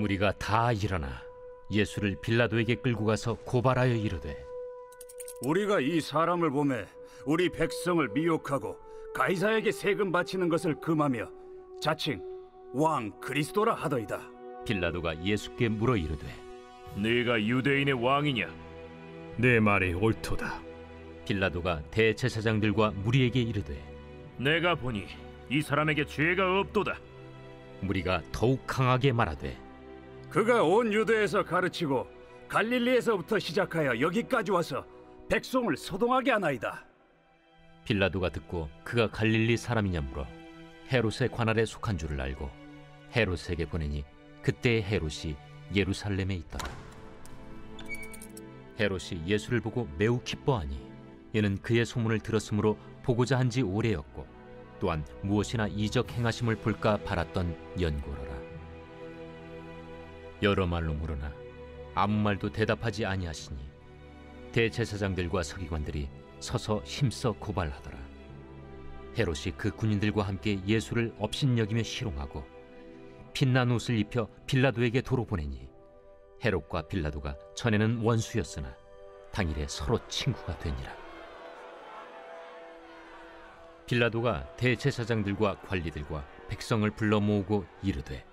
무리가 다 일어나 예수를 빌라도에게 끌고 가서 고발하여 이르되, 우리가 이 사람을 보매 우리 백성을 미혹하고 가이사에게 세금 바치는 것을 금하며 자칭 왕 그리스도라 하더이다. 빌라도가 예수께 물어 이르되, 네가 유대인의 왕이냐? 내 말이 옳도다. 빌라도가 대제사장들과 무리에게 이르되, 내가 보니 이 사람에게 죄가 없도다. 무리가 더욱 강하게 말하되, 그가 온 유대에서 가르치고 갈릴리에서부터 시작하여 여기까지 와서 백성을 소동하게 하나이다. 빌라도가 듣고 그가 갈릴리 사람이냐 물어 헤롯의 관할에 속한 줄을 알고 헤롯에게 보내니 그때의 헤롯이 예루살렘에 있더라. 헤롯이 예수를 보고 매우 기뻐하니 이는 그의 소문을 들었으므로 보고자 한 지 오래였고 또한 무엇이나 이적 행하심을 볼까 바랐던 연고로라. 여러 말로 물으나 아무 말도 대답하지 아니하시니 대제사장들과 서기관들이 서서 힘써 고발하더라. 헤롯이 그 군인들과 함께 예수를 업신여기며 희롱하고 빛난 옷을 입혀 빌라도에게 도로 보내니 헤롯과 빌라도가 전에는 원수였으나 당일에 서로 친구가 되니라. 빌라도가 대제사장들과 관리들과 백성을 불러 모으고 이르되,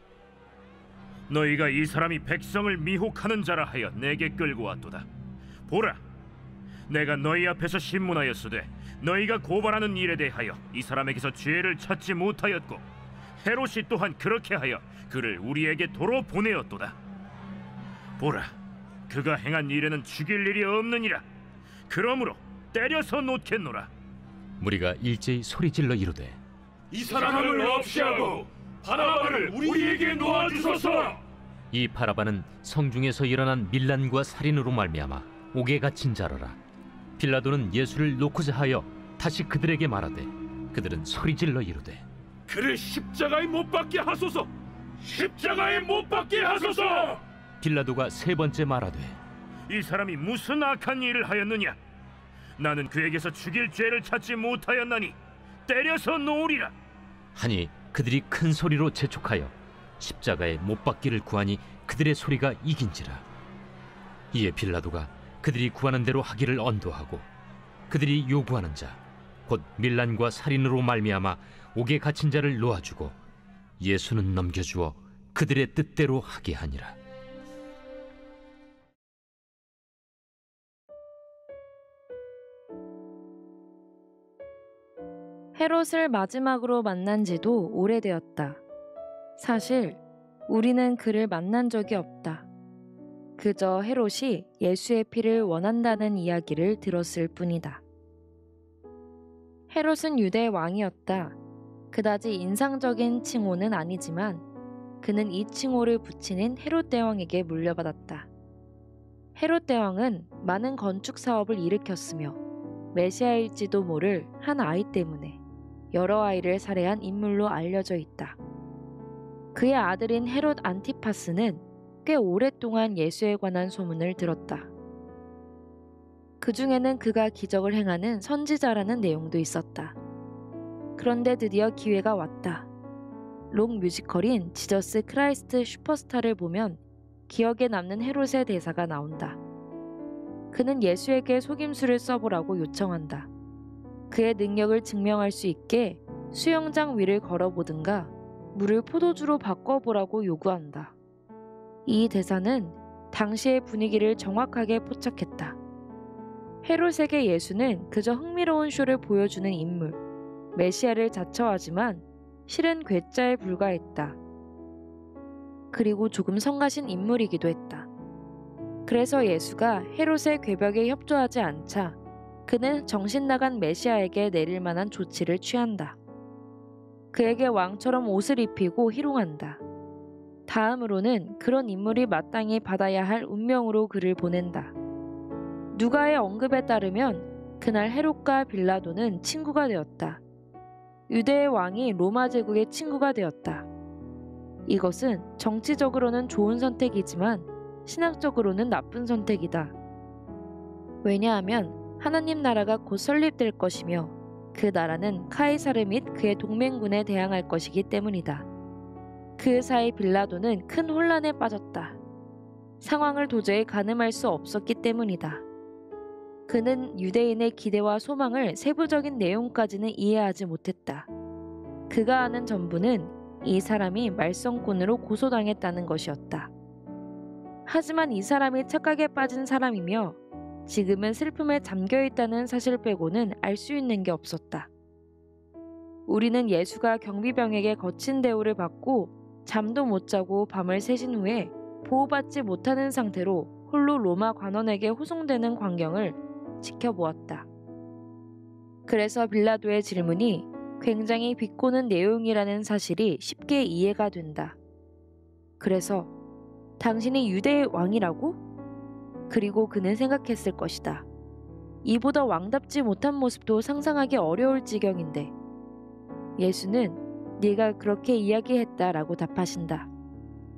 너희가 이 사람이 백성을 미혹하는 자라 하여 내게 끌고 왔도다. 보라, 내가 너희 앞에서 신문하였으되 너희가 고발하는 일에 대하여 이 사람에게서 죄를 찾지 못하였고 헤롯이 또한 그렇게 하여 그를 우리에게 도로 보내었도다. 보라, 그가 행한 일에는 죽일 일이 없느니라. 그러므로 때려서 놓겠노라. 무리가 일제히 소리질러 이르되, 이 사람을 없이 하고 바라바를 우리에게 놓아주소서. 이 바라바는 성중에서 일어난 밀란과 살인으로 말미암아 옥에 갇힌 자로라. 빌라도는 예수를 놓고자 하여 다시 그들에게 말하되 그들은 소리질러 이르되, 그를 십자가에 못 박게 하소서. 십자가에 못 박게 하소서. 빌라도가 세 번째 말하되, 이 사람이 무슨 악한 일을 하였느냐? 나는 그에게서 죽일 죄를 찾지 못하였나니 때려서 놓으리라. 하니 그들이 큰 소리로 재촉하여 십자가에 못 박기를 구하니 그들의 소리가 이긴지라. 이에 빌라도가 그들이 구하는 대로 하기를 언도하고 그들이 요구하는 자 곧 밀란과 살인으로 말미암아 옥에 갇힌 자를 놓아주고 예수는 넘겨주어 그들의 뜻대로 하게 하니라. 헤롯을 마지막으로 만난 지도 오래되었다. 사실 우리는 그를 만난 적이 없다. 그저 헤롯이 예수의 피를 원한다는 이야기를 들었을 뿐이다. 헤롯은 유대의 왕이었다. 그다지 인상적인 칭호는 아니지만 그는 이 칭호를 붙이는 헤롯 대왕에게 물려받았다. 헤롯 대왕은 많은 건축 사업을 일으켰으며 메시아일지도 모를 한 아이 때문에 여러 아이를 살해한 인물로 알려져 있다. 그의 아들인 헤롯 안티파스는 꽤 오랫동안 예수에 관한 소문을 들었다. 그 중에는 그가 기적을 행하는 선지자라는 내용도 있었다. 그런데 드디어 기회가 왔다. 록 뮤지컬인 지저스 크라이스트 슈퍼스타를 보면 기억에 남는 헤롯의 대사가 나온다. 그는 예수에게 속임수를 써보라고 요청한다. 그의 능력을 증명할 수 있게 수영장 위를 걸어보든가 물을 포도주로 바꿔보라고 요구한다. 이 대사는 당시의 분위기를 정확하게 포착했다. 헤롯에게 예수는 그저 흥미로운 쇼를 보여주는 인물, 메시아를 자처하지만 실은 괴짜에 불과했다. 그리고 조금 성가신 인물이기도 했다. 그래서 예수가 헤롯의 괴벽에 협조하지 않자 그는 정신나간 메시아에게 내릴 만한 조치를 취한다. 그에게 왕처럼 옷을 입히고 희롱한다. 다음으로는 그런 인물이 마땅히 받아야 할 운명으로 그를 보낸다. 누가의 언급에 따르면 그날 헤롯과 빌라도는 친구가 되었다. 유대의 왕이 로마 제국의 친구가 되었다. 이것은 정치적으로는 좋은 선택이지만 신학적으로는 나쁜 선택이다. 왜냐하면 하나님 나라가 곧 설립될 것이며 그 나라는 카이사르 및 그의 동맹군에 대항할 것이기 때문이다. 그 사이 빌라도는 큰 혼란에 빠졌다. 상황을 도저히 가늠할 수 없었기 때문이다. 그는 유대인의 기대와 소망을 세부적인 내용까지는 이해하지 못했다. 그가 아는 전부는 이 사람이 말썽꾼으로 고소당했다는 것이었다. 하지만 이 사람이 착각에 빠진 사람이며 지금은 슬픔에 잠겨있다는 사실 빼고는 알 수 있는 게 없었다. 우리는 예수가 경비병에게 거친 대우를 받고 잠도 못 자고 밤을 새신 후에 보호받지 못하는 상태로 홀로 로마 관원에게 호송되는 광경을 지켜보았다. 그래서 빌라도의 질문이 굉장히 비꼬는 내용이라는 사실이 쉽게 이해가 된다. 그래서 당신이 유대의 왕이라고? 그리고 그는 생각했을 것이다. 이보다 왕답지 못한 모습도 상상하기 어려울 지경인데 예수는 네가 그렇게 이야기했다라고 답하신다.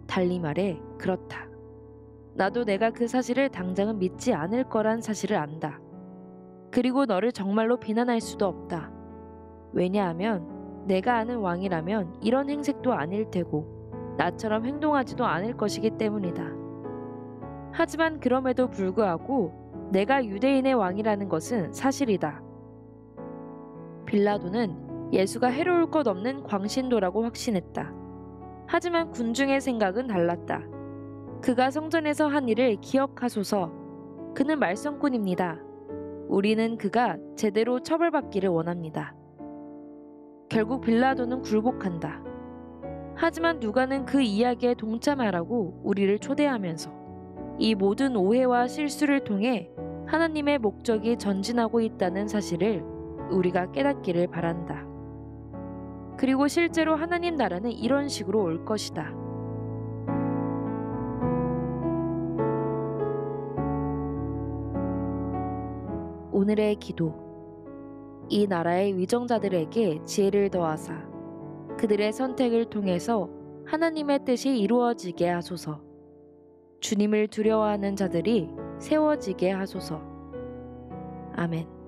달리 말해 그렇다. 나도 내가 그 사실을 당장은 믿지 않을 거란 사실을 안다. 그리고 너를 정말로 비난할 수도 없다. 왜냐하면 내가 아는 왕이라면 이런 행색도 아닐 테고 나처럼 행동하지도 않을 것이기 때문이다. 하지만 그럼에도 불구하고 내가 유대인의 왕이라는 것은 사실이다. 빌라도는 예수가 해로울 것 없는 광신도라고 확신했다. 하지만 군중의 생각은 달랐다. 그가 성전에서 한 일을 기억하소서. 그는 말썽꾼입니다. 우리는 그가 제대로 처벌받기를 원합니다. 결국 빌라도는 굴복한다. 하지만 누가는 그 이야기에 동참하라고 우리를 초대하면서 이 모든 오해와 실수를 통해 하나님의 목적이 전진하고 있다는 사실을 우리가 깨닫기를 바란다. 그리고 실제로 하나님 나라는 이런 식으로 올 것이다. 오늘의 기도. 이 나라의 위정자들에게 지혜를 더하사 그들의 선택을 통해서 하나님의 뜻이 이루어지게 하소서. 주님을 두려워하는 자들이 세워지게 하소서. 아멘.